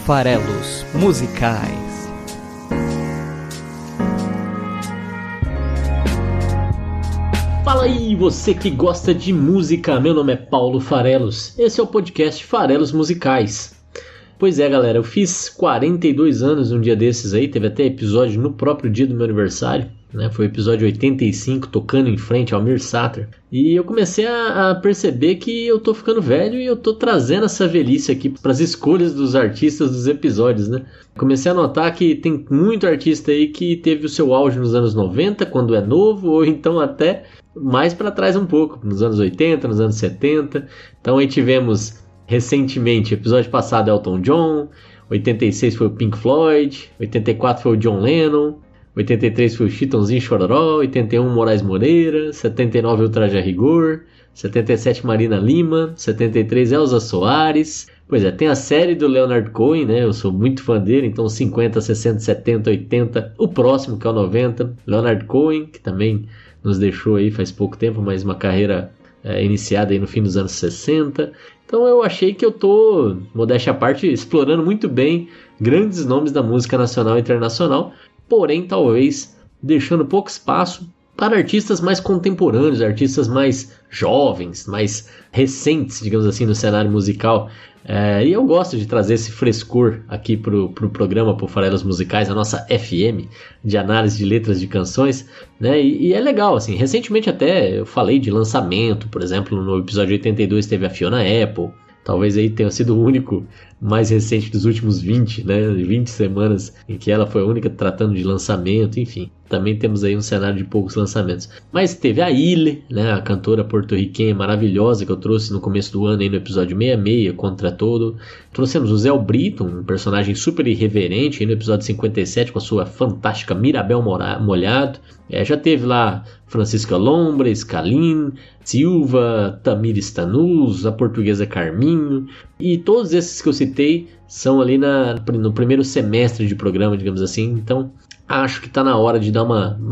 Farelos Musicais. Fala aí, você que gosta de música, meu nome é Paulo Farelos, esse é o podcast Farelos Musicais. Pois é, galera, eu fiz 42 anos um dia desses aí, teve até episódio no próprio dia do meu aniversário, né? Foi o episódio 85, tocando em frente ao Almir Sater. E eu comecei a perceber que eu tô ficando velho e eu tô trazendo essa velhice aqui para as escolhas dos artistas dos episódios, né? Comecei a notar que tem muito artista aí que teve o seu auge nos anos 90, quando é novo, ou então até mais para trás um pouco, nos anos 80, nos anos 70. Então aí tivemos recentemente, episódio passado, Elton John, 86 foi o Pink Floyd, 84 foi o John Lennon, 83 foi o Chitãozinho Chororó, 81 Moraes Moreira, 79 o Traje a Rigor, 77 Marina Lima, 73 Elza Soares. Pois é, tem a série do Leonard Cohen, né? Eu sou muito fã dele, então 50, 60, 70, 80, o próximo que é o 90, Leonard Cohen, que também nos deixou aí faz pouco tempo, mas uma carreira iniciada aí no fim dos anos 60. Então eu achei que eu tô, modéstia à parte, explorando muito bem grandes nomes da música nacional e internacional, porém talvez deixando pouco espaço para artistas mais contemporâneos, artistas mais jovens, mais recentes, digamos assim, no cenário musical. E eu gosto de trazer esse frescor aqui pro programa, pro Farelos Musicais, a nossa FM de análise de letras de canções, né? E é legal, assim, recentemente até eu falei de lançamento, por exemplo, no episódio 82 teve a Fiona Apple, talvez aí tenha sido o único mais recente dos últimos 20, né? 20 semanas em que ela foi a única tratando de lançamento, enfim. Também temos aí um cenário de poucos lançamentos. Mas teve a Ilha, né? A cantora porto-riquenha maravilhosa que eu trouxe no começo do ano aí no episódio 66, Contra Todo. Trouxemos o Zé Brito, um personagem super irreverente aí no episódio 57 com a sua fantástica Mirabel Molhado. Já teve lá Francisca Lombra, Scalim, Silva, Tamires Tanus, a portuguesa Carminho, e todos esses que eu citei são ali no primeiro semestre de programa, digamos assim. Então acho que está na hora de dar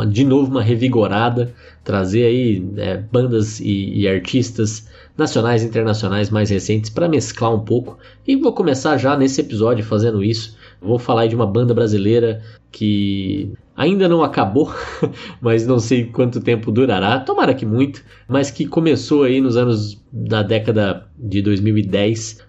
de novo uma revigorada, trazer aí bandas e artistas nacionais e internacionais mais recentes para mesclar um pouco. E vou começar já nesse episódio fazendo isso. Vou falar aí de uma banda brasileira que ainda não acabou, mas não sei quanto tempo durará, tomara que muito, mas que começou aí nos anos da década de 2010,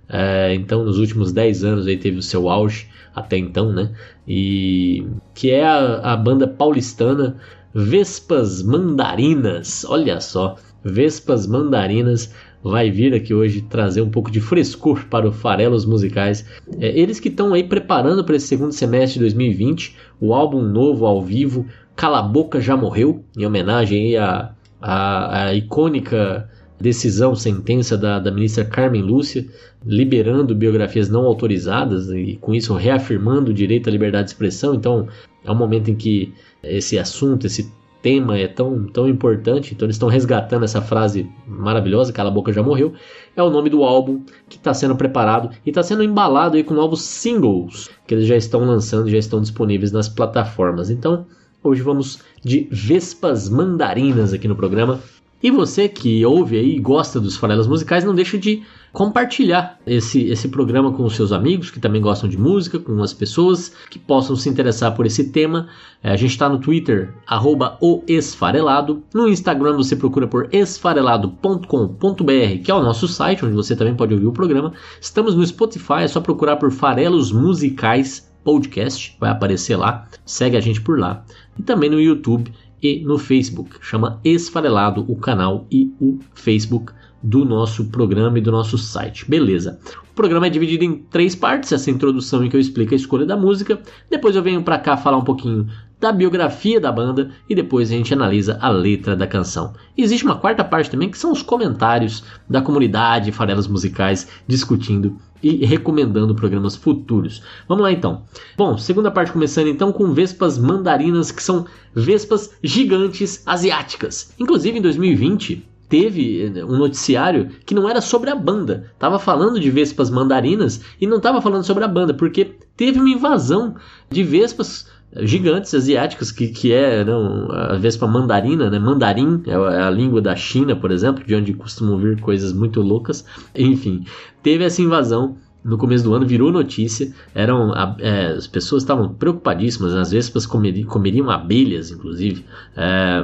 então nos últimos 10 anos aí teve o seu auge, até então, né? E que é a banda paulistana Vespas Mandarinas. Olha só, Vespas Mandarinas vai vir aqui hoje trazer um pouco de frescor para o Farelos Musicais. Eles que estão aí preparando para esse segundo semestre de 2020 o álbum novo ao vivo Cala a Boca Já Morreu, em homenagem aí à icônica decisão, sentença da ministra Carmen Lúcia, liberando biografias não autorizadas e com isso reafirmando o direito à liberdade de expressão. Então é um momento em que esse assunto, esse tema é tão importante, então eles estão resgatando essa frase maravilhosa, Cala a Boca Já Morreu. É o nome do álbum que está sendo preparado e está sendo embalado aí com novos singles que eles já estão lançando, já estão disponíveis nas plataformas. Então hoje vamos de Vespas Mandarinas aqui no programa. E você que ouve aí e gosta dos Farelos Musicais, não deixa de compartilhar esse programa com os seus amigos que também gostam de música, com as pessoas que possam se interessar por esse tema. A gente está no Twitter, @oesfarelado. No Instagram você procura por esfarelado.com.br, que é o nosso site, onde você também pode ouvir o programa. Estamos no Spotify, é só procurar por Farelos Musicais Podcast, vai aparecer lá. Segue a gente por lá. E também no YouTube e no Facebook, chama Esfarelado o canal e o Facebook do nosso programa e do nosso site. Beleza. O programa é dividido em 3 partes, essa introdução em que eu explico a escolha da música, depois eu venho pra cá falar um pouquinho da biografia da banda e depois a gente analisa a letra da canção. E existe uma quarta parte também que são os comentários da comunidade Farelos Musicais discutindo e recomendando programas futuros. Vamos lá então. Bom, segunda parte começando então com Vespas Mandarinas, que são vespas gigantes asiáticas. Inclusive em 2020 teve um noticiário que não era sobre a banda, estava falando de vespas mandarinas e não estava falando sobre a banda, porque teve uma invasão de vespas gigantes asiáticas, que é a vespa mandarina, né? Mandarim é a língua da China, por exemplo, de onde costumam vir coisas muito loucas. Enfim, teve essa invasão no começo do ano virou notícia. As pessoas estavam preocupadíssimas, as vespas comeriam abelhas, inclusive,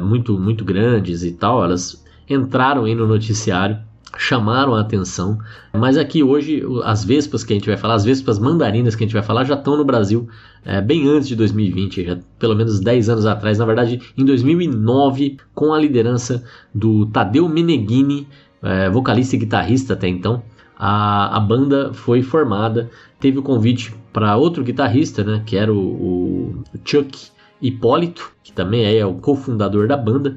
muito, muito grandes e tal. Elas entraram aí no noticiário, chamaram a atenção, mas aqui hoje as vespas que a gente vai falar, as vespas mandarinas que a gente vai falar, já estão no Brasil bem antes de 2020, já pelo menos 10 anos atrás, na verdade em 2009, com a liderança do Tadeu Meneghini, vocalista e guitarrista até então. A banda foi formada, teve o convite para outro guitarrista, né, que era o Chuck Hipólito, que também é o cofundador da banda.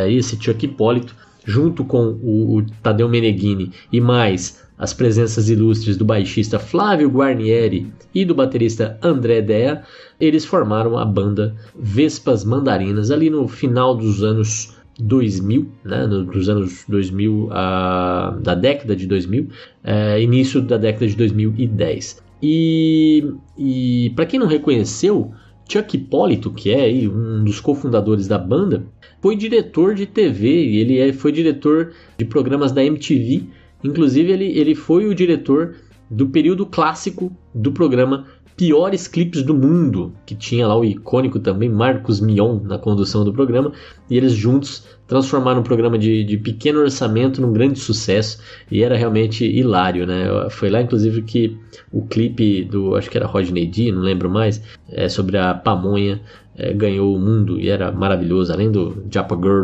Esse Chuck Hipólito, junto com o Tadeu Meneghini e mais as presenças ilustres do baixista Flávio Guarnieri e do baterista André Dea, eles formaram a banda Vespas Mandarinas ali no final dos anos 2000, né, dos anos 2000, da década de 2000, início da década de 2010. E para quem não reconheceu, Chuck Hipólito, que é aí um dos cofundadores da banda, foi diretor de TV, e ele foi diretor de programas da MTV. Inclusive ele foi o diretor do período clássico do programa Piores Clipes do Mundo, que tinha lá o icônico também Marcos Mion na condução do programa, e eles juntos transformaram um programa de pequeno orçamento num grande sucesso, e era realmente hilário, né? Foi lá inclusive que o clipe do, acho que era Rodney D, não lembro mais, sobre a pamonha, ganhou o mundo, e era maravilhoso, além do Japa Girl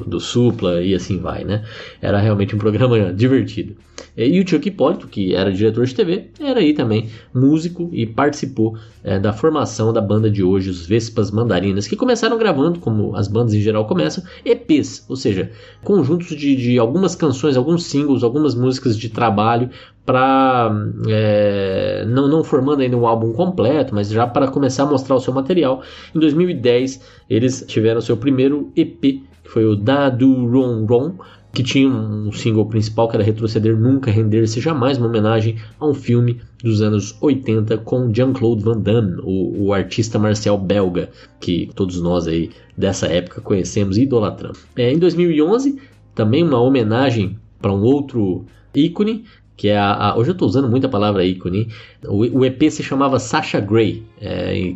do Supla, e assim vai, né? Era realmente um programa divertido. E o Chuck Hipólito, que era diretor de TV, era aí também músico e participou da formação da banda de hoje, os Vespas Mandarinas, que começaram gravando, como as bandas em geral começam, EPs, ou seja, conjuntos de algumas canções, alguns singles, algumas músicas de trabalho, para não formando ainda um álbum completo, mas já para começar a mostrar o seu material. Em 2010 eles tiveram seu primeiro EP, que foi o Da Do Ron Ron, que tinha um single principal que era Retroceder Nunca, Render-se Jamais, uma homenagem a um filme dos anos 80 com Jean-Claude Van Damme, o artista marcial belga, que todos nós aí dessa época conhecemos e idolatramos. Em 2011, também uma homenagem para um outro ícone, que é hoje eu estou usando muito a palavra ícone. O EP se chamava Sasha Grey,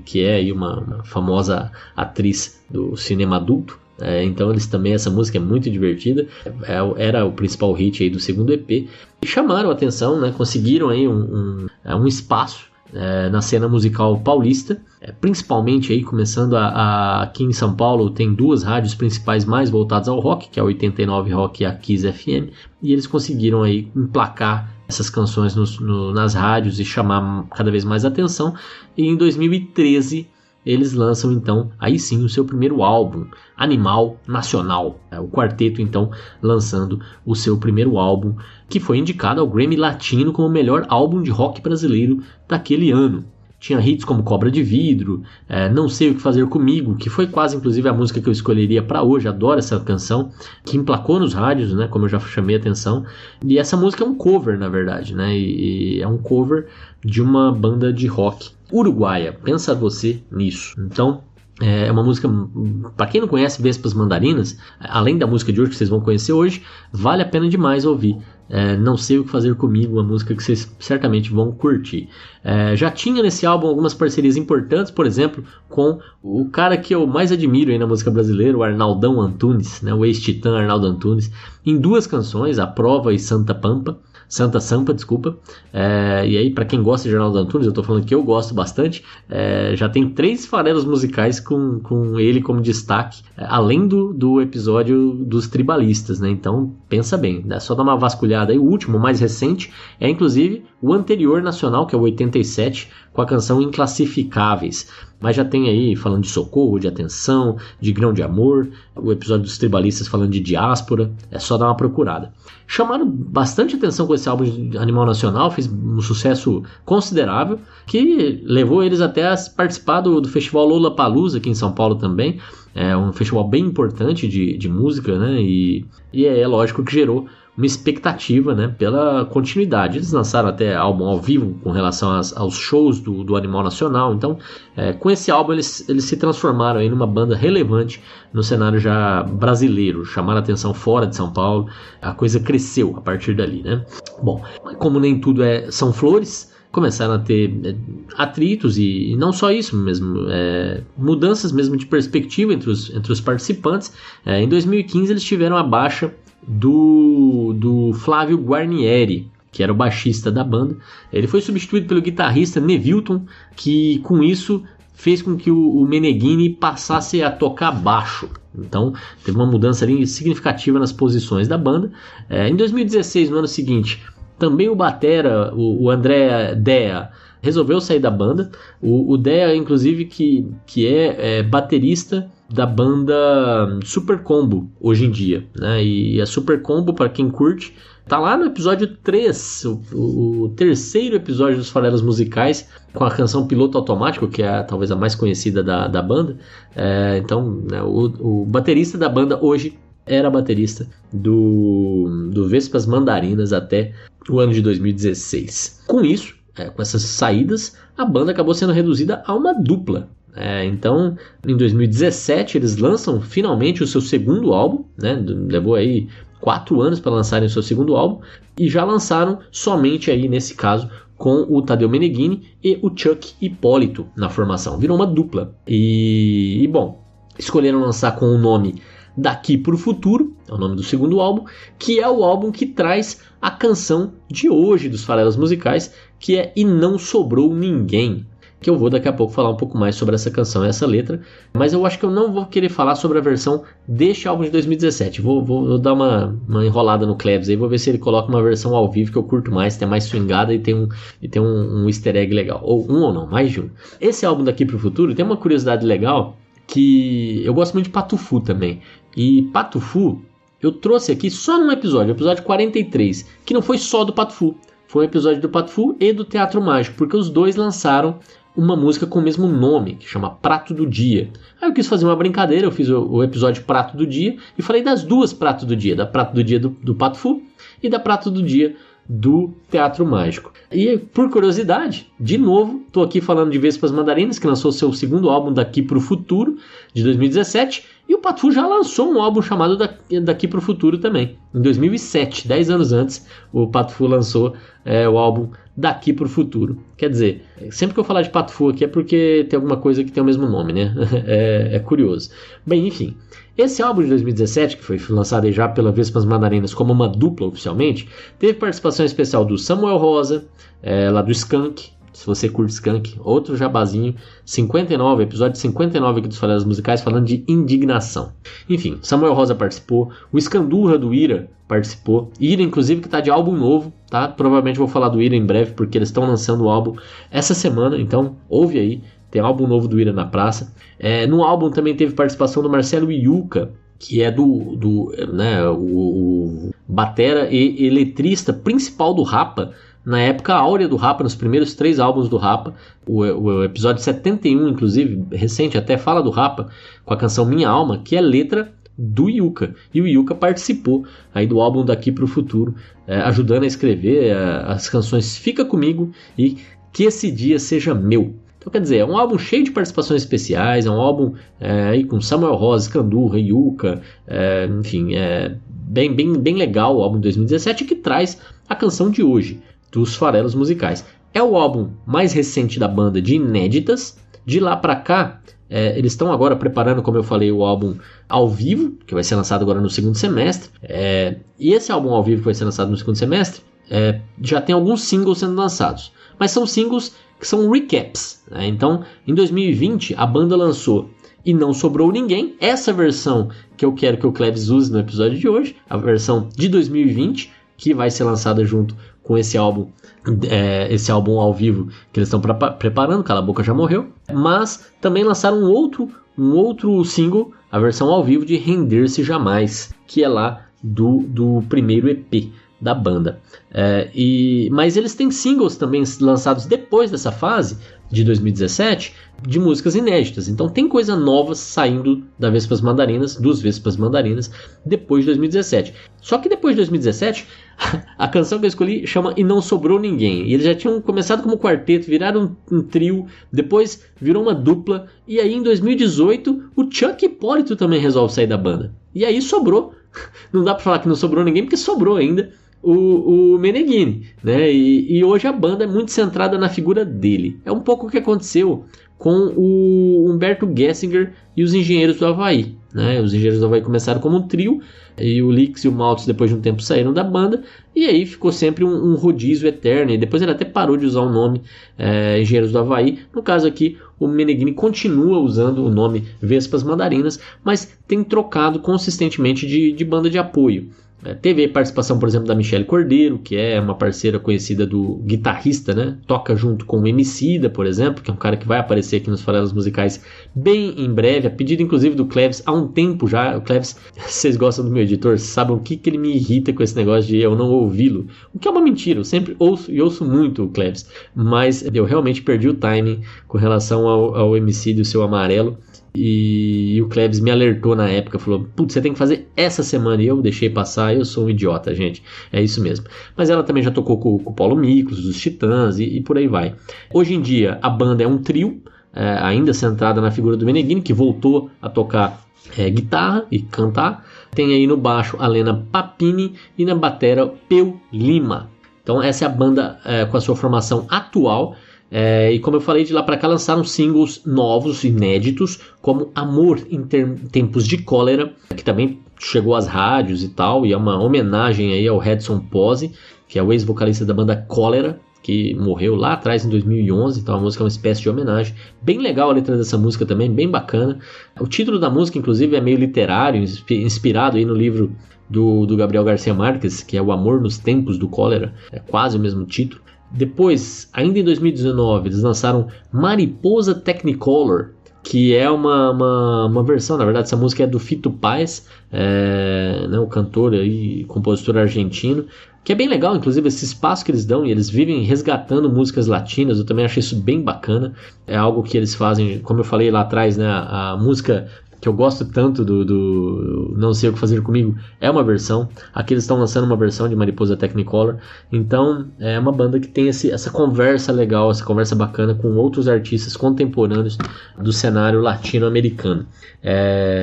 que é aí uma famosa atriz do cinema adulto. Então eles também, essa música é muito divertida, era o principal hit aí do segundo EP, e chamaram a atenção, né? Conseguiram aí um espaço na cena musical paulista, principalmente aí começando aqui em São Paulo tem duas rádios principais mais voltadas ao rock, que é a 89 Rock e a Kiss FM, e eles conseguiram aí emplacar essas canções nas rádios e chamar cada vez mais atenção, e em 2013 eles lançam então, aí sim, o seu primeiro álbum, Animal Nacional. O quarteto então lançando o seu primeiro álbum, que foi indicado ao Grammy Latino como o melhor álbum de rock brasileiro daquele ano. Tinha hits como Cobra de Vidro, Não Sei O Que Fazer Comigo, que foi quase inclusive a música que eu escolheria para hoje, adoro essa canção, que emplacou nos rádios, né, como eu já chamei a atenção. E essa música é um cover, na verdade, né, e é um cover de uma banda de rock uruguaia, pensa você nisso. Então é uma música, para quem não conhece Vespas Mandarinas, além da música de hoje que vocês vão conhecer hoje, vale a pena demais ouvir. Não Sei O Que Fazer Comigo, uma música que vocês certamente vão curtir. Já tinha nesse álbum algumas parcerias importantes, por exemplo, com o cara que eu mais admiro aí na música brasileira, o Arnaldão Antunes, né, o ex-titã Arnaldo Antunes, em duas canções, A Prova e Santa Sampa, desculpa. E aí, para quem gosta de Arnaldo Antunes, eu tô falando que eu gosto bastante, já tem 3 farelos musicais com ele como destaque, além do episódio dos tribalistas, né? Então, pensa bem, né? Só dar uma vasculhada aí. O último, o mais recente, é inclusive o anterior nacional, que é o 87, com a canção Inclassificáveis. Mas já tem aí falando de socorro, de atenção, de grão de amor, o episódio dos tribalistas falando de diáspora, é só dar uma procurada. Chamaram bastante atenção com esse álbum de Animal Nacional, fez um sucesso considerável, que levou eles até a participar do festival Lollapalooza aqui em São Paulo também. É um festival bem importante de música, né? E é lógico que gerou uma expectativa, né, pela continuidade. Eles lançaram até álbum ao vivo com relação aos shows do Animal Nacional. Então, com esse álbum eles se transformaram aí numa banda relevante no cenário já brasileiro, chamaram a atenção fora de São Paulo. A coisa cresceu a partir dali, né? Bom, como nem tudo são flores, começaram a ter atritos e não só isso mesmo, mudanças mesmo de perspectiva entre os participantes. Em 2015 eles tiveram a baixa do Flávio Guarnieri, que era o baixista da banda. Ele foi substituído pelo guitarrista Nevilton, que com isso fez com que o Meneghini passasse a tocar baixo. Então teve uma mudança ali significativa nas posições da banda. Em 2016, no ano seguinte, também o batera, o André Dea, resolveu sair da banda. O Dea, inclusive, que é baterista da banda Super Combo hoje em dia, né? E a Super Combo, para quem curte, tá lá no episódio 3, o terceiro episódio dos Farelos Musicais, com a canção Piloto Automático, que é talvez a mais conhecida da banda. Então, né, o baterista da banda hoje era baterista do Vespas Mandarinas até o ano de 2016. Com isso, com essas saídas, a banda acabou sendo reduzida a uma dupla. Então, em 2017, eles lançam finalmente o seu segundo álbum, né? Levou aí 4 anos para lançarem o seu segundo álbum, e já lançaram somente aí, nesse caso, com o Tadeu Meneghini e o Chuck Hipólito na formação. Virou uma dupla. E bom, escolheram lançar com o nome Daqui Pro Futuro, é o nome do segundo álbum, que é o álbum que traz a canção de hoje dos Farelos Musicais, que é E Não Sobrou Ninguém, que eu vou daqui a pouco falar um pouco mais sobre essa canção e essa letra, mas eu acho que eu não vou querer falar sobre a versão deste álbum de 2017. Vou dar uma enrolada no Klebs aí, vou ver se ele coloca uma versão ao vivo que eu curto mais, tem mais swingada e tem um easter egg legal, ou não, mais de um. Esse álbum Daqui Pro Futuro tem uma curiosidade legal, que eu gosto muito de Patufu também, e Patufu eu trouxe aqui só num episódio, o episódio 43, que não foi só do Patufu, foi um episódio do Patufu e do Teatro Mágico, porque os dois lançaram uma música com o mesmo nome, que chama Prato do Dia. Aí eu quis fazer uma brincadeira, eu fiz o episódio Prato do Dia e falei das duas Prato do Dia, da Prato do Dia do Patufu e da Prato do Dia do Teatro Mágico. E por curiosidade, de novo, estou aqui falando de Vespas Mandarinas, que lançou seu segundo álbum Daqui Pro Futuro, de 2017, e o Patufu já lançou um álbum chamado Daqui Pro Futuro também, em 2007, 10 anos antes, o Patufu lançou o álbum Daqui Pro Futuro. Quer dizer, sempre que eu falar de Patufu aqui é porque tem alguma coisa que tem o mesmo nome, né? É curioso. Bem, enfim, esse álbum de 2017, que foi lançado aí já pela Vespas Mandarinas como uma dupla oficialmente, teve participação especial do Samuel Rosa, lá do Skank. Se você curte Skank, outro jabazinho, 59, episódio 59 aqui dos Farelos Musicais, falando de indignação. Enfim, Samuel Rosa participou, o Escandurra do Ira participou, Ira inclusive que está de álbum novo, tá? Provavelmente vou falar do Ira em breve, porque eles estão lançando o álbum essa semana, então ouve aí, tem álbum novo do Ira na praça. No álbum também teve participação do Marcelo Iuca, que é o batera e eletrista principal do Rapa, na época áurea do Rapa, nos primeiros 3 álbuns do Rapa. O episódio 71, inclusive, recente, até fala do Rapa, com a canção Minha Alma, que é letra do Iuca. E o Iuca participou aí do álbum Daqui Pro Futuro, ajudando a escrever as canções Fica Comigo e Que Esse Dia Seja Meu. Então, quer dizer, é um álbum cheio de participações especiais, é um álbum aí com Samuel Rosa, Escandurra, Iuca, enfim, bem legal o álbum de 2017, que traz a canção de hoje, dos Farelos Musicais. É o álbum mais recente da banda de inéditas. De lá pra cá, eles estão agora preparando, como eu falei, o álbum ao vivo, que vai ser lançado agora no segundo semestre. E esse álbum ao vivo que vai ser lançado no segundo semestre, já tem alguns singles sendo lançados. Mas são singles que são recaps, né? Então, em 2020, a banda lançou E Não Sobrou Ninguém, essa versão que eu quero que o Klebs use no episódio de hoje, a versão de 2020, que vai ser lançada junto com esse álbum ao vivo que eles estão preparando, Cala a Boca Já Morreu. Mas também lançaram um outro single, a versão ao vivo de Render-se Jamais, que é lá do primeiro EP da banda. Mas eles têm singles também lançados depois dessa fase, de 2017 de músicas inéditas. Então tem coisa nova saindo da Vespas Mandarinas, dos Vespas Mandarinas, depois de 2017. Só que depois de 2017, a canção que eu escolhi chama E Não Sobrou Ninguém. E eles já tinham começado como quarteto, viraram um trio, depois virou uma dupla, e aí em 2018 o Chuck Hipólito também resolve sair da banda. E aí sobrou, não dá pra falar que não sobrou ninguém, porque sobrou ainda o Meneghini, né? E hoje a banda é muito centrada na figura dele. É um pouco o que aconteceu com o Humberto Gessinger e os Engenheiros do Havaí, né? Os Engenheiros do Havaí começaram como um trio, e o Lix e o Maltz depois de um tempo saíram da banda, e aí ficou sempre um rodízio eterno, e depois ele até parou de usar o nome Engenheiros do Havaí. No caso aqui, o Meneghini continua usando o nome Vespas Mandarinas, mas tem trocado consistentemente de banda de apoio. Teve participação, por exemplo, da Michelle Cordeiro, que é uma parceira conhecida do guitarrista, né? Toca junto com o Emicida, por exemplo, que é um cara que vai aparecer aqui nos Farelos Musicais bem em breve, a pedido inclusive do Cleves há um tempo já. O Cleves, vocês gostam do meu editor, sabem o que ele me irrita com esse negócio de eu não ouvi-lo, o que é uma mentira. Eu sempre ouço e ouço muito o Cleves, mas eu realmente perdi o timing com relação ao Emicida e o Seu Amarelo. E o Cleves me alertou na época, falou: putz, você tem que fazer essa semana, e eu deixei passar. Eu sou um idiota, gente, é isso mesmo. Mas ela também já tocou com o Paulo Miklos, dos Titãs, e por aí vai. Hoje em dia a banda é um trio, ainda centrada na figura do Meneghini, que voltou a tocar guitarra e cantar. Tem aí no baixo a Lena Papini e na batera Peu Lima. Então essa é a banda com a sua formação atual. E como eu falei, de lá para cá lançaram singles novos, inéditos, como Amor em Tempos de Cólera, que também chegou às rádios e tal, e é uma homenagem aí ao Edson Pozzi, que é o ex-vocalista da banda Cólera, que morreu lá atrás em 2011. Então a música é uma espécie de homenagem. Bem legal a letra dessa música também, bem bacana. O título da música inclusive é meio literário, inspirado aí no livro do Gabriel Garcia Marques, que é O Amor nos Tempos do Cólera, é quase o mesmo título. Depois, ainda em 2019, eles lançaram Mariposa Technicolor, que é uma versão, na verdade essa música é do Fito Páez, né, o cantor e compositor argentino, que é bem legal, inclusive esse espaço que eles dão, e eles vivem resgatando músicas latinas. Eu também achei isso bem bacana. É algo que eles fazem, como eu falei lá atrás, né, a música que eu gosto tanto do Não Sei O Que Fazer Comigo é uma versão. Aqui eles estão lançando uma versão de Mariposa Technicolor. Então é uma banda que tem essa conversa legal, essa conversa bacana com outros artistas contemporâneos do cenário latino-americano.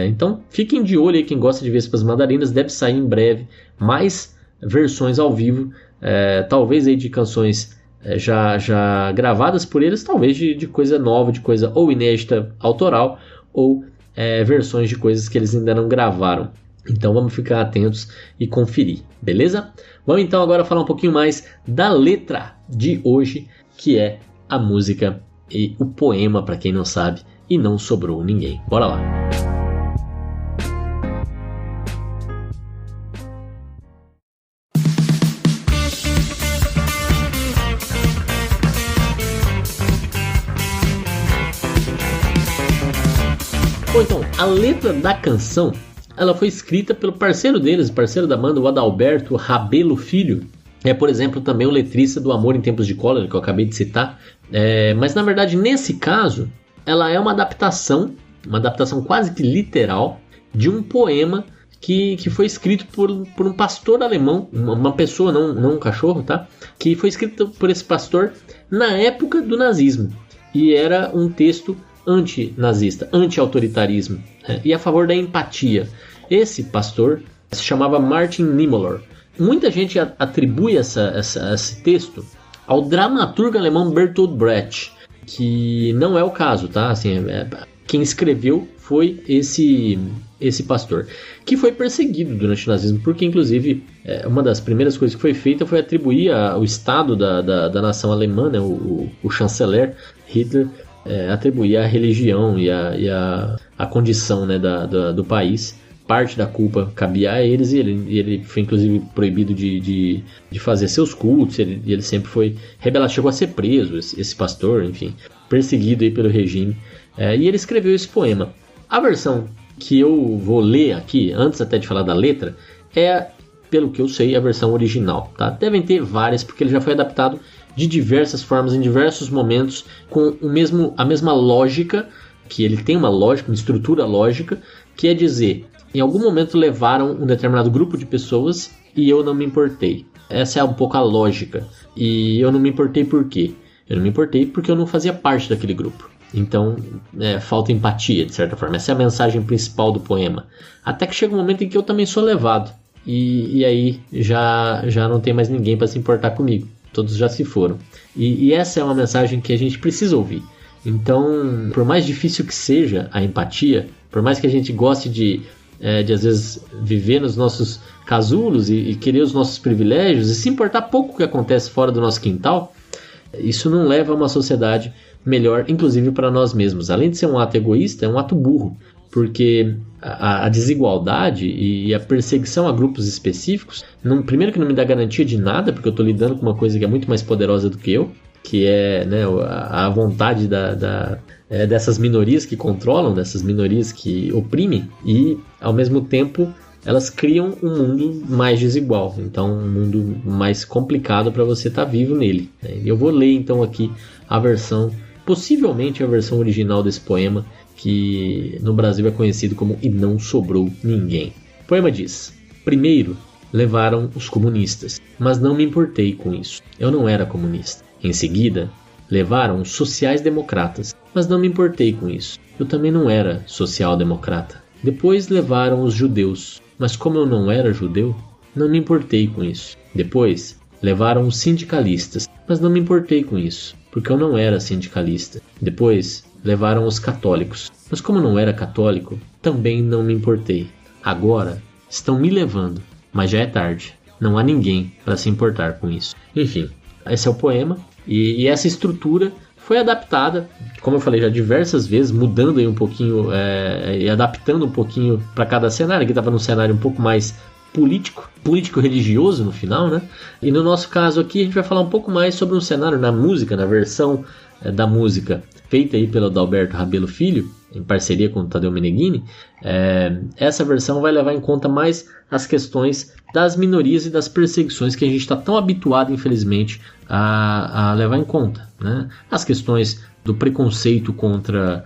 Então fiquem de olho aí, quem gosta de Vespas Mandarinas. Deve sair em breve mais versões ao vivo, talvez aí de canções já gravadas por eles, talvez de coisa nova, de coisa ou inédita autoral, ou versões de coisas que eles ainda não gravaram. Então vamos ficar atentos e conferir, beleza? Vamos então agora falar um pouquinho mais da letra de hoje, que é a música e o poema, para quem não sabe, E Não Sobrou Ninguém. Bora lá! Então, a letra da canção, ela foi escrita pelo parceiro deles, parceiro da banda, o Adalberto Rabelo Filho. Por exemplo, também o letrista do Amor em Tempos de Cólera, que eu acabei de citar. Mas na verdade, nesse caso, ela é uma adaptação quase que literal de um poema que foi escrito por um pastor alemão, uma pessoa, não um cachorro, tá? Que foi escrito por esse pastor na época do nazismo. E era um texto anti-nazista, anti-autoritarismo, e a favor da empatia. Esse pastor se chamava Martin Niemöller. Muita gente atribui esse texto ao dramaturgo alemão Bertolt Brecht, que não é o caso, tá? Assim, quem escreveu foi esse pastor, que foi perseguido durante o nazismo, porque inclusive uma das primeiras coisas que foi feita foi atribuir ao Estado da nação alemã, né, o chanceler Hitler, atribuir a religião e a condição, né, do país. Parte da culpa cabia a eles, e ele foi inclusive proibido de fazer seus cultos. Ele sempre foi rebelado, chegou a ser preso, esse pastor, enfim, perseguido aí pelo regime. E ele escreveu esse poema. A versão que eu vou ler aqui, antes até de falar da letra, pelo que eu sei, a versão original, tá? Devem ter várias, porque ele já foi adaptado de diversas formas, em diversos momentos, com a mesma lógica, que ele tem uma lógica, uma estrutura lógica, que é dizer, em algum momento levaram um determinado grupo de pessoas e eu não me importei. Essa é um pouco a lógica. E eu não me importei por quê? Eu não me importei porque eu não fazia parte daquele grupo. Então, falta empatia, de certa forma. Essa é a mensagem principal do poema. Até que chega um momento em que eu também sou levado. E aí já não tem mais ninguém para se importar comigo. Todos já se foram. E essa é uma mensagem que a gente precisa ouvir. Então, por mais difícil que seja a empatia, por mais que a gente goste de às vezes viver nos nossos casulos e querer os nossos privilégios e se importar pouco com o que acontece fora do nosso quintal, isso não leva a uma sociedade melhor, inclusive para nós mesmos. Além de ser um ato egoísta, é um ato burro, porque a desigualdade e a perseguição a grupos específicos, primeiro que não me dá garantia de nada, porque eu estou lidando com uma coisa que é muito mais poderosa do que eu, que é, né, a vontade dessas minorias que controlam, dessas minorias que oprimem, e ao mesmo tempo elas criam um mundo mais desigual, então um mundo mais complicado para você estar vivo nele. Eu vou ler então aqui a versão, possivelmente a versão original desse poema, que no Brasil é conhecido como E Não Sobrou Ninguém. O poema diz: primeiro levaram os comunistas, mas não me importei com isso, eu não era comunista. Em seguida, levaram os sociais-democratas, mas não me importei com isso. Eu também não era social-democrata. Depois levaram os judeus, mas como eu não era judeu, não me importei com isso. Depois levaram os sindicalistas, mas não me importei com isso, porque eu não era sindicalista. Depois levaram os católicos, mas como eu não era católico, também não me importei. Agora estão me levando, mas já é tarde. Não há ninguém para se importar com isso. Enfim, esse é o poema, e essa estrutura foi adaptada, como eu falei já diversas vezes, mudando aí um pouquinho e adaptando um pouquinho para cada cenário. Aqui estava num cenário um pouco mais político-religioso no final, né? E no nosso caso aqui a gente vai falar um pouco mais sobre um cenário na música, na versão da música feita aí pelo Adalberto Rabelo Filho, em parceria com o Tadeu Meneghini. Essa versão vai levar em conta mais as questões das minorias e das perseguições que a gente está tão habituado, infelizmente, a levar em conta, né? As questões do preconceito contra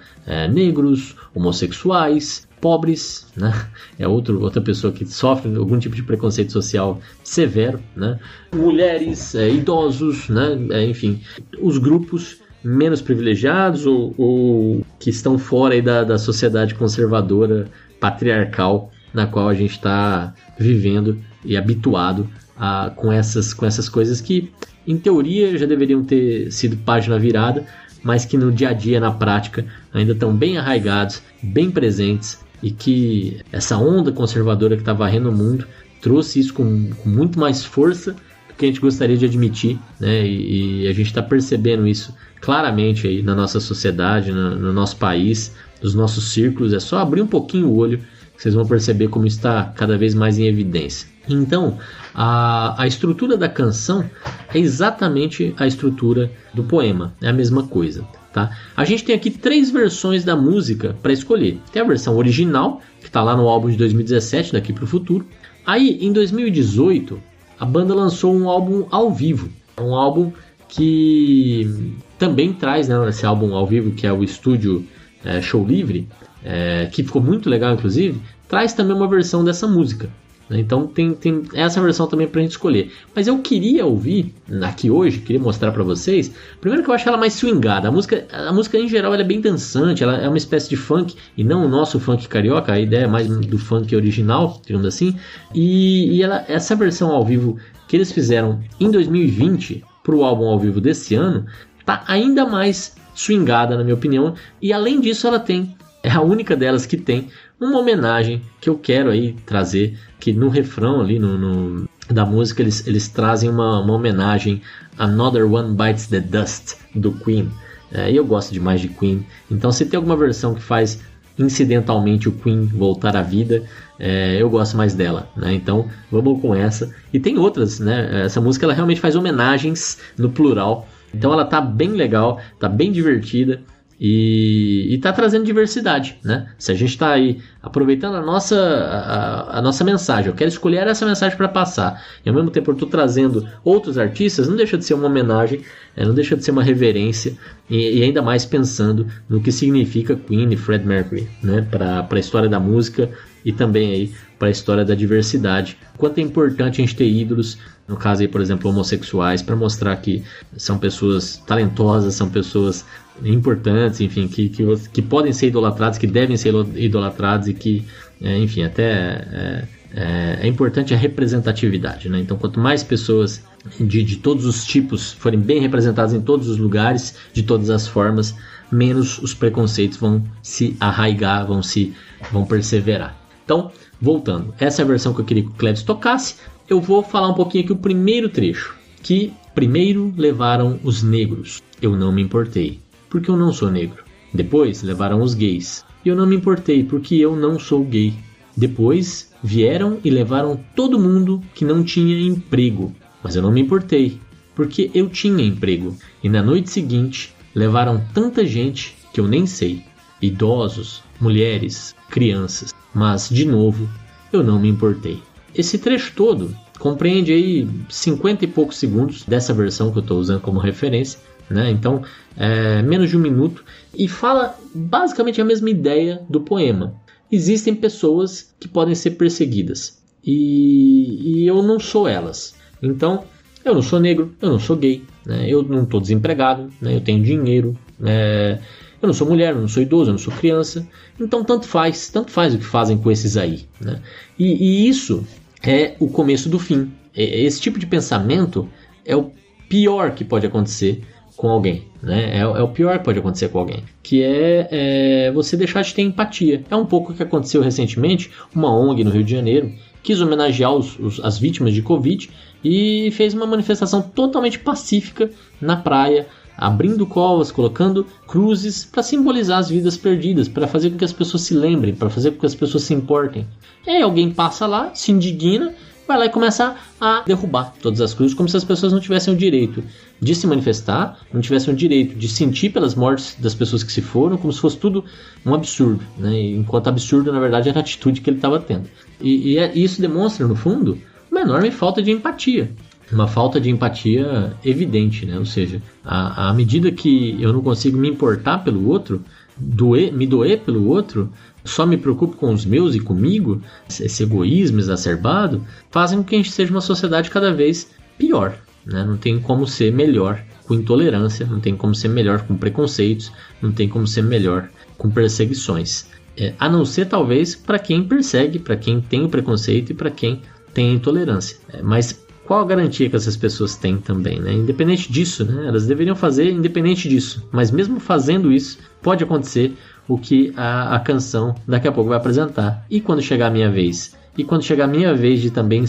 negros, homossexuais, pobres, né? É outra pessoa que sofre algum tipo de preconceito social severo, né? Mulheres, idosos, né? Enfim, os grupos menos privilegiados ou que estão fora aí da sociedade conservadora, patriarcal, na qual a gente está vivendo e habituado com essas coisas que, em teoria, já deveriam ter sido página virada, mas que no dia a dia, na prática, ainda estão bem arraigados, bem presentes, e que essa onda conservadora que está varrendo o mundo trouxe isso com muito mais força do que a gente gostaria de admitir, né? E a gente está percebendo isso claramente aí na nossa sociedade, no nosso país, nos nossos círculos. É só abrir um pouquinho o olho que vocês vão perceber como está cada vez mais em evidência. Então, a estrutura da canção é exatamente a estrutura do poema, é a mesma coisa, tá? A gente tem aqui 3 versões da música para escolher. Tem a versão original, que está lá no álbum de 2017, Daqui para o Futuro. Aí, em 2018, a banda lançou um álbum ao vivo, um álbum que também traz, né, esse álbum ao vivo, que é o Estúdio Show Livre, que ficou muito legal, inclusive, traz também uma versão dessa música. Então tem essa versão também pra gente escolher. Mas eu queria ouvir aqui hoje, queria mostrar pra vocês. Primeiro que eu acho ela mais swingada. A música em geral ela é bem dançante, ela é uma espécie de funk, e não o nosso funk carioca. A ideia é mais do funk original, digamos assim. E essa versão ao vivo que eles fizeram em 2020 pro álbum ao vivo desse ano, tá ainda mais swingada, na minha opinião. E além disso ela é a única delas que tem uma homenagem que eu quero aí trazer, que no refrão ali da música eles trazem uma homenagem a Another One Bites the Dust, do Queen. E eu gosto demais de Queen, então se tem alguma versão que faz incidentalmente o Queen voltar à vida, eu gosto mais dela, né? Então vamos com essa. E tem outras, né? Essa música ela realmente faz homenagens no plural, então ela tá bem legal, tá bem divertida. E está trazendo diversidade, né? Se a gente está aí aproveitando a nossa mensagem, eu quero escolher essa mensagem para passar, e ao mesmo tempo eu estou trazendo outros artistas, não deixa de ser uma homenagem, não deixa de ser uma reverência, e ainda mais pensando no que significa Queen e Freddie Mercury, né? Para a história da música e também aí para a história da diversidade. Quanto é importante a gente ter ídolos, no caso aí, por exemplo, homossexuais, para mostrar que são pessoas talentosas, são pessoas importantes, enfim, que podem ser idolatrados, que devem ser idolatrados e que, enfim, até é importante a representatividade, né? Então, quanto mais pessoas de todos os tipos forem bem representadas em todos os lugares, de todas as formas, menos os preconceitos vão se arraigar, vão perseverar. Então, voltando, essa é a versão que eu queria que o Cleves tocasse. Eu vou falar um pouquinho aqui o primeiro trecho, que primeiro levaram os negros, eu não me importei, porque eu não sou negro. Depois levaram os gays, e eu não me importei, porque eu não sou gay. Depois vieram e levaram todo mundo que não tinha emprego, mas eu não me importei, porque eu tinha emprego. E na noite seguinte levaram tanta gente que eu nem sei, idosos, mulheres, crianças, mas de novo eu não me importei. Esse trecho todo compreende aí 50 e poucos segundos dessa versão que eu estou usando como referência, né? Então, menos de um minuto, e fala basicamente a mesma ideia do poema. Existem pessoas que podem ser perseguidas, e eu não sou elas. Então, eu não sou negro, eu não sou gay, né? Eu não estou desempregado, né? Eu tenho dinheiro, eu não sou mulher, eu não sou idoso, eu não sou criança. Então, tanto faz o que fazem com esses aí, né? E isso é o começo do fim. Esse tipo de pensamento é o pior que pode acontecer com alguém, né? É o pior que pode acontecer com alguém, que é você deixar de ter empatia. É um pouco o que aconteceu recentemente. Uma ONG no Rio de Janeiro quis homenagear as vítimas de Covid e fez uma manifestação totalmente pacífica na praia, abrindo covas, colocando cruzes para simbolizar as vidas perdidas, para fazer com que as pessoas se lembrem, para fazer com que as pessoas se importem. E aí alguém passa lá, se indigna, vai lá e começa a derrubar todas as cruzes, como se as pessoas não tivessem o direito de se manifestar, não tivessem o direito de sentir pelas mortes das pessoas que se foram, como se fosse tudo um absurdo, né? Enquanto absurdo, na verdade, era a atitude que ele estava tendo. E isso demonstra, no fundo, uma enorme falta de empatia. Uma falta de empatia evidente, né? Ou seja, à medida que eu não consigo me importar pelo outro, me doer pelo outro, só me preocupo com os meus e comigo, esse egoísmo exacerbado, fazem com que a gente seja uma sociedade cada vez pior, né? Não tem como ser melhor com intolerância, não tem como ser melhor com preconceitos, não tem como ser melhor com perseguições. A não ser talvez para quem persegue, para quem tem o preconceito e para quem tem a intolerância. Mas qual a garantia que essas pessoas têm também, né? Independente disso, né? Elas deveriam fazer independente disso. Mas mesmo fazendo isso, pode acontecer o que a canção daqui a pouco vai apresentar. E quando chegar a minha vez? E quando chegar a minha vez de também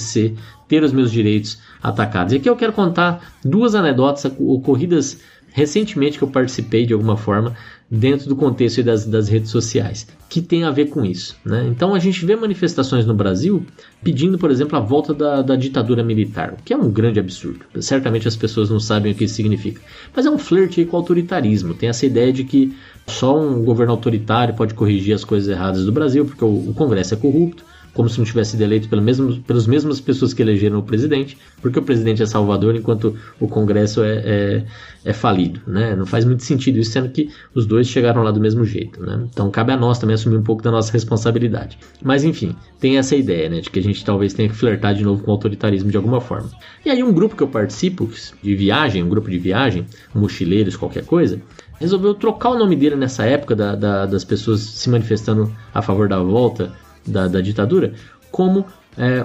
ter os meus direitos atacados? E aqui eu quero contar duas anedotas ocorridas recentemente que eu participei de alguma forma dentro do contexto das redes sociais, que tem a ver com isso, né? Então a gente vê manifestações no Brasil pedindo, por exemplo, a volta da ditadura militar, o que é um grande absurdo. Certamente as pessoas não sabem o que isso significa, mas é um flerte com o autoritarismo. Tem essa ideia de que só um governo autoritário pode corrigir as coisas erradas do Brasil, porque o Congresso é corrupto, como se não tivesse sido eleito pelas mesmas pessoas que elegeram o presidente, porque o presidente é salvador enquanto o Congresso é falido, né? Não faz muito sentido isso, sendo que os dois chegaram lá do mesmo jeito, né? Então cabe a nós também assumir um pouco da nossa responsabilidade. Mas enfim, tem essa ideia, né, de que a gente talvez tenha que flertar de novo com o autoritarismo de alguma forma. E aí um grupo que eu participo de viagem, mochileiros, qualquer coisa, resolveu trocar o nome dele nessa época das pessoas se manifestando a favor da volta da ditadura, como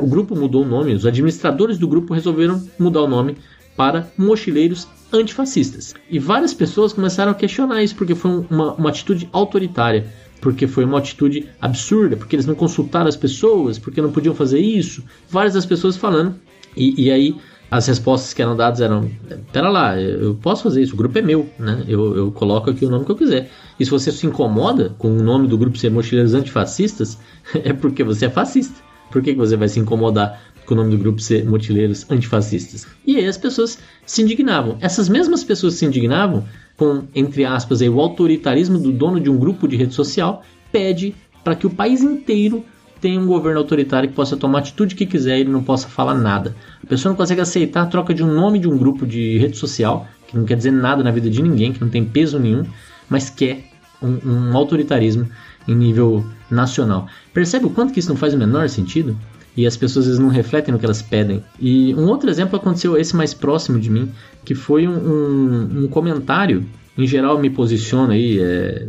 o grupo mudou o nome, os administradores do grupo resolveram mudar o nome para Mochileiros Antifascistas. E várias pessoas começaram a questionar isso, porque foi uma atitude autoritária, porque foi uma atitude absurda, porque eles não consultaram as pessoas, porque não podiam fazer isso. Várias das pessoas falando, e aí as respostas que eram dadas eram: pera lá, eu posso fazer isso, o grupo é meu, né? Eu coloco aqui o nome que eu quiser. E se você se incomoda com o nome do grupo ser Mochileiros Antifascistas, é porque você é fascista, Por que você vai se incomodar com o nome do grupo ser Mochileiros Antifascistas? E aí as pessoas se indignavam. Essas mesmas pessoas se indignavam com, entre aspas, aí, o autoritarismo do dono de um grupo de rede social, pede para que o país inteiro tenha um governo autoritário que possa tomar a atitude que quiser e ele não possa falar nada. A pessoa não consegue aceitar a troca de um nome de um grupo de rede social, que não quer dizer nada na vida de ninguém, que não tem peso nenhum, mas quer um autoritarismo em nível nacional. Percebe o quanto que isso não faz o menor sentido? E as pessoas às vezes não refletem no que elas pedem. E um outro exemplo aconteceu, esse mais próximo de mim, que foi um comentário. Em geral eu me posiciono aí,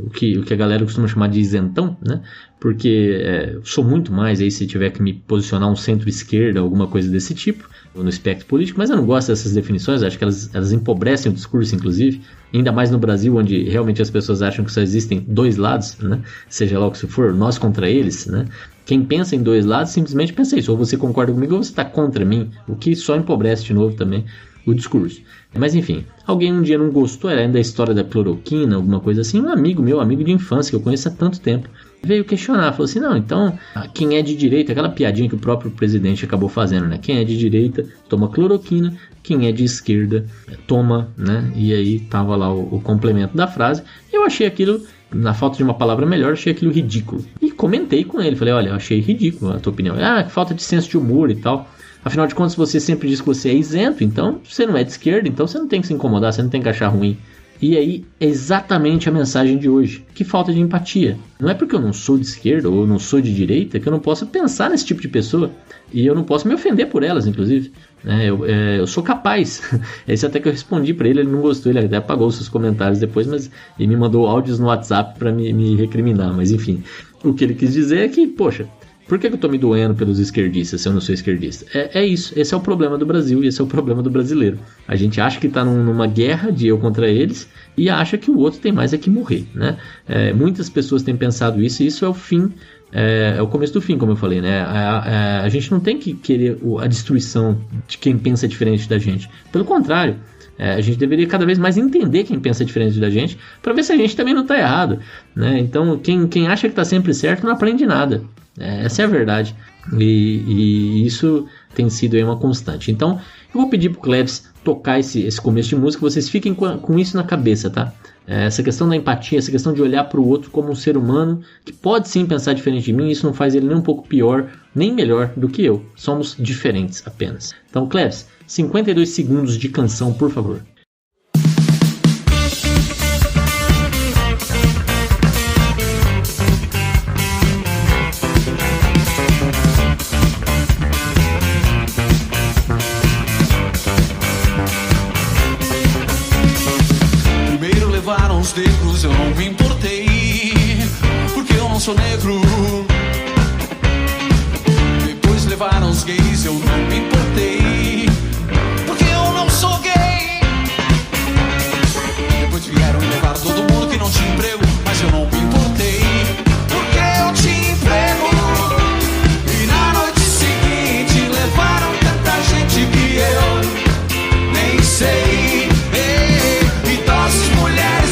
o que a galera costuma chamar de isentão, né? Porque sou muito mais aí se tiver que me posicionar um centro-esquerda, alguma coisa desse tipo, no espectro político, mas eu não gosto dessas definições, acho que elas empobrecem o discurso, inclusive, ainda mais no Brasil, onde realmente as pessoas acham que só existem dois lados, né? Seja lá o que for, nós contra eles, né? Quem pensa em dois lados simplesmente pensa isso, ou você concorda comigo ou você está contra mim, o que só empobrece de novo também o discurso. Mas enfim, alguém um dia não gostou, era ainda da história da cloroquina, alguma coisa assim, um amigo meu, amigo de infância, que eu conheço há tanto tempo, veio questionar, falou assim, não, então, quem é de direita, aquela piadinha que o próprio presidente acabou fazendo, né? Quem é de direita toma cloroquina, quem é de esquerda toma, né? E aí tava lá o complemento da frase. Eu achei aquilo, na falta de uma palavra melhor, achei aquilo ridículo. E comentei com ele, falei, olha, eu achei ridículo a tua opinião. Que falta de senso de humor e tal. Afinal de contas, você sempre diz que você é isento, então você não é de esquerda, então você não tem que se incomodar, você não tem que achar ruim. E aí, é exatamente a mensagem de hoje. Que falta de empatia. Não é porque eu não sou de esquerda ou não sou de direita que eu não posso pensar nesse tipo de pessoa. E eu não posso me ofender por elas, inclusive. Eu sou capaz. Esse até que eu respondi pra ele, ele não gostou, ele até apagou seus comentários depois, mas ele me mandou áudios no WhatsApp pra me recriminar. Mas enfim, o que ele quis dizer é que, poxa, por que eu tô me doendo pelos esquerdistas se eu não sou esquerdista? É isso, esse é o problema do Brasil e esse é o problema do brasileiro. A gente acha que tá numa guerra de eu contra eles e acha que o outro tem mais é que morrer, né? Muitas pessoas têm pensado isso e isso é o fim, é o começo do fim, como eu falei, né? A gente não tem que querer a destruição de quem pensa diferente da gente. Pelo contrário, a gente deveria cada vez mais entender quem pensa diferente da gente para ver se a gente também não está errado, né? Então, quem acha que está sempre certo não aprende nada. Essa é a verdade. E isso tem sido aí uma constante. Então, eu vou pedir pro Cleves tocar esse começo de música. Vocês fiquem com isso na cabeça, tá? Essa questão da empatia, essa questão de olhar para o outro como um ser humano que pode sim pensar diferente de mim. Isso não faz ele nem um pouco pior, nem melhor do que eu. Somos diferentes apenas. Então, Cleves, 52 segundos de canção, por favor. Os negros eu não me importei, porque eu não sou negro. Depois levaram os gays, eu não me importei, porque eu não sou gay. Depois vieram levar todo mundo que não tinha emprego, mas eu não me importei, porque eu tinha emprego. E na noite seguinte levaram tanta gente que eu nem sei.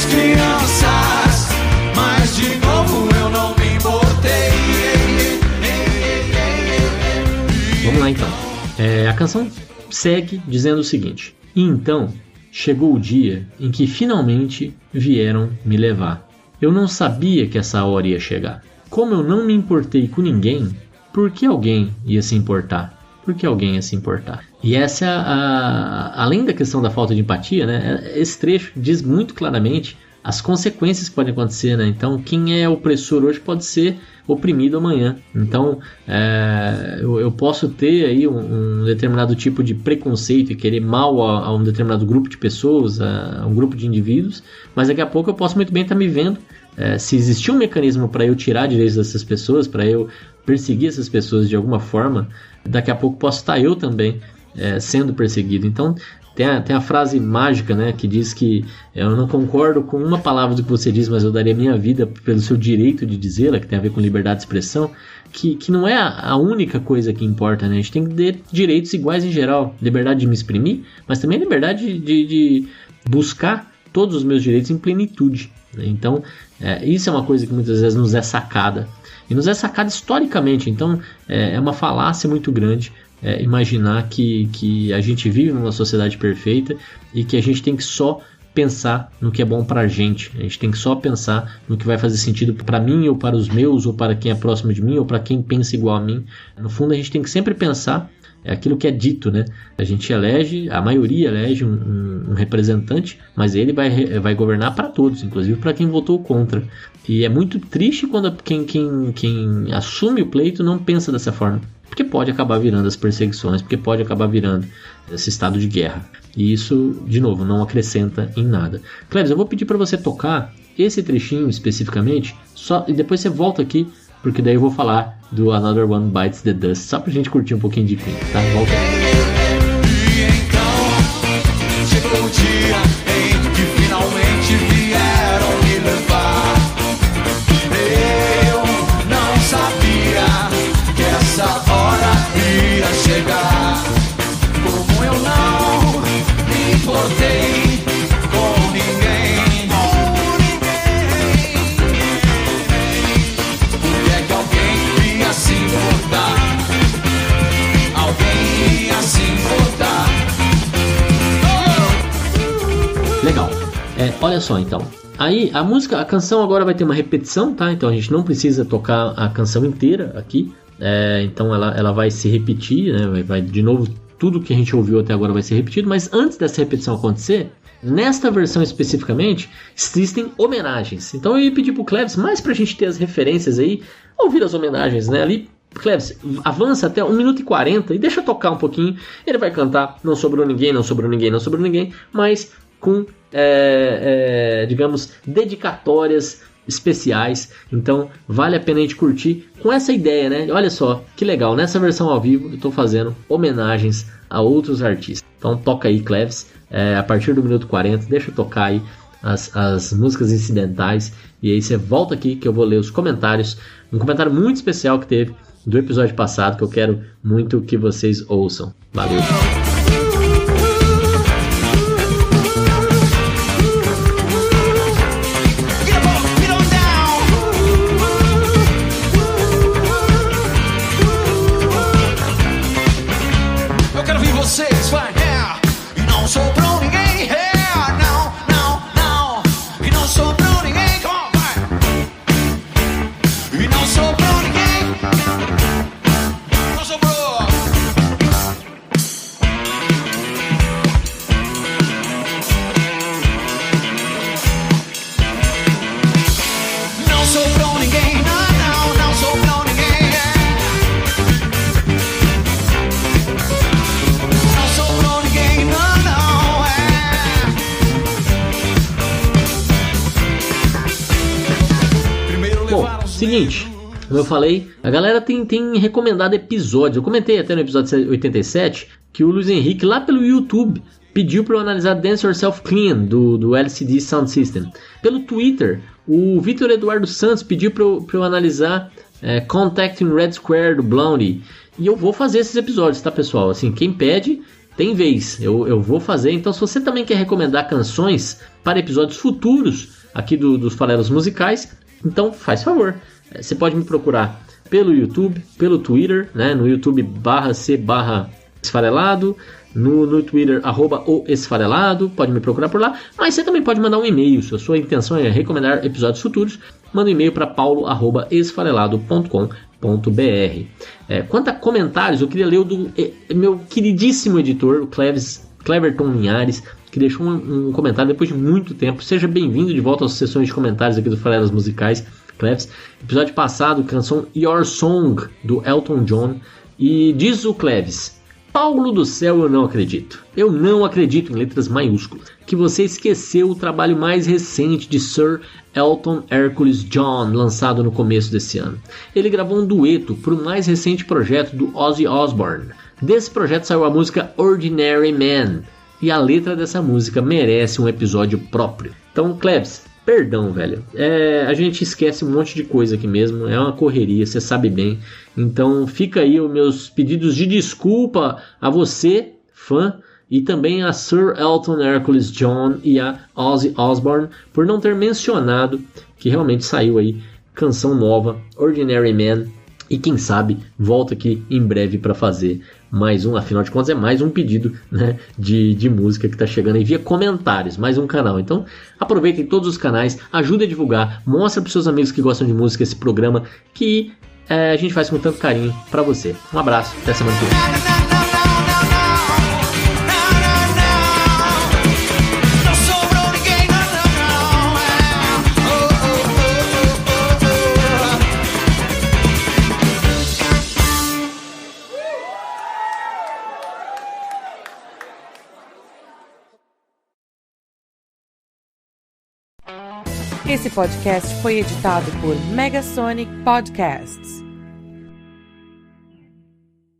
Crianças, mas de novo eu não me importei. Vamos lá então. A canção segue dizendo o seguinte: e então chegou o dia em que finalmente vieram me levar. Eu não sabia que essa hora ia chegar. Como eu não me importei com ninguém, por que alguém ia se importar? Por que alguém ia se importar? E essa, além da questão da falta de empatia, né, esse trecho diz muito claramente as consequências que podem acontecer, né? Então, quem é opressor hoje pode ser oprimido amanhã. Então, eu posso ter aí um determinado tipo de preconceito e querer mal a um determinado grupo de pessoas, a um grupo de indivíduos, mas daqui a pouco eu posso muito bem estar me vendo. Se existir um mecanismo para eu tirar direitos dessas pessoas, para eu perseguir essas pessoas de alguma forma, daqui a pouco posso estar eu também sendo perseguido. Então, tem a frase mágica, né, que diz que eu não concordo com uma palavra do que você diz, mas eu daria minha vida pelo seu direito de dizê-la, que tem a ver com liberdade de expressão, que não é a única coisa que importa, né? A gente tem que ter direitos iguais em geral, liberdade de me exprimir, mas também liberdade de buscar todos os meus direitos em plenitude. Então, isso é uma coisa que muitas vezes nos é sacada. E nos é sacada historicamente. Então, é uma falácia muito grande imaginar que a gente vive numa sociedade perfeita e que a gente tem que só pensar no que é bom pra gente. A gente tem que só pensar no que vai fazer sentido para mim, ou para os meus, ou para quem é próximo de mim, ou para quem pensa igual a mim. No fundo, a gente tem que sempre pensar aquilo que é dito, né? A gente elege, a maioria elege um representante, mas ele vai governar para todos, inclusive para quem votou contra. E é muito triste quando quem assume o pleito não pensa dessa forma, porque pode acabar virando as perseguições, porque pode acabar virando esse estado de guerra. E isso, de novo, não acrescenta em nada. Cleves, eu vou pedir para você tocar esse trechinho especificamente, e depois você volta aqui, porque daí eu vou falar do Another One Bites the Dust, só pra gente curtir um pouquinho de Queen, tá? Volta aí. E então chegou o dia em que finalmente vieram me levar. Eu não sabia que essa hora ia chegar. Como eu não me importei com ninguém. Por que é que alguém ia se importar? Alguém ia se importar. Legal. Olha só então. Aí a canção agora vai ter uma repetição, tá? Então a gente não precisa tocar a canção inteira aqui. Então ela vai se repetir, né? Vai de novo, tudo que a gente ouviu até agora vai ser repetido. Mas antes dessa repetição acontecer, nesta versão especificamente, existem homenagens. Então eu ia pedir pro Cleves, mais pra gente ter as referências aí, ouvir as homenagens, né? Ali, Cleves, avança até 1 minuto e 40 e deixa eu tocar um pouquinho. Ele vai cantar Não Sobrou Ninguém, Não Sobrou Ninguém, Não Sobrou Ninguém, mas com, digamos, dedicatórias especiais. Então vale a pena a gente curtir com essa ideia, né? Olha só, que legal, nessa versão ao vivo eu tô fazendo homenagens a outros artistas. Então toca aí, Cleves, a partir do minuto 40, deixa eu tocar aí as músicas incidentais, e aí você volta aqui que eu vou ler os comentários. Um comentário muito especial que teve do episódio passado, que eu quero muito que vocês ouçam. Valeu! Eu quero ver vocês, vai, e não sobrou ninguém, não, não, não, e não sobrou ninguém, come on, vai, e não sobrou ninguém, não sobrou. Não sobrou ninguém, não, não, não sobrou ninguém, não sobrou ninguém, não, não, Primeiro Bom, levaram os seguinte, como eu falei, a galera tem recomendado episódios. Eu comentei até no episódio 87 que o Luiz Henrique, lá pelo YouTube, pediu para eu analisar Dance Yourself Clean, do LCD Sound System. Pelo Twitter, o Vitor Eduardo Santos pediu para eu analisar Contact in Red Square, do Blondie. E eu vou fazer esses episódios, tá, pessoal? Assim, quem pede, tem vez. Eu vou fazer. Então, se você também quer recomendar canções para episódios futuros aqui dos Falelos Musicais, então faz favor. Você pode me procurar pelo YouTube, pelo Twitter, né? No YouTube /C/Esfarelado, no Twitter @o Esfarelado, pode me procurar por lá, mas você também pode mandar um e-mail. Se a sua intenção é recomendar episódios futuros, manda um e-mail para paulo@esfarelado.com.br. Quanto a comentários, eu queria ler o do meu queridíssimo editor, o Cleverton Linhares, que deixou um comentário depois de muito tempo. Seja bem-vindo de volta às sessões de comentários aqui do Falelos Musicais, Cleves. Episódio passado, canção Your Song, do Elton John. E diz o Cleves: Paulo do céu, eu não acredito. Eu não acredito, em letras maiúsculas, que você esqueceu o trabalho mais recente de Sir Elton Hercules John, lançado no começo desse ano. Ele gravou um dueto para o mais recente projeto do Ozzy Osbourne. Desse projeto saiu a música Ordinary Man, e a letra dessa música merece um episódio próprio. Então, Cleves, perdão, velho. A gente esquece um monte de coisa aqui mesmo. É uma correria, você sabe bem. Então fica aí os meus pedidos de desculpa a você, fã, e também a Sir Elton Hercules John e a Ozzy Osbourne por não ter mencionado que realmente saiu aí canção nova, Ordinary Man, e quem sabe volta aqui em breve para fazer mais um, afinal de contas é mais um pedido, né, de música que está chegando aí via comentários, mais um canal. Então aproveitem todos os canais, ajude a divulgar, mostra para seus amigos que gostam de música esse programa que a gente faz com tanto carinho para você. Um abraço, até semana que vem. Esse podcast foi editado por Megasonic Podcasts.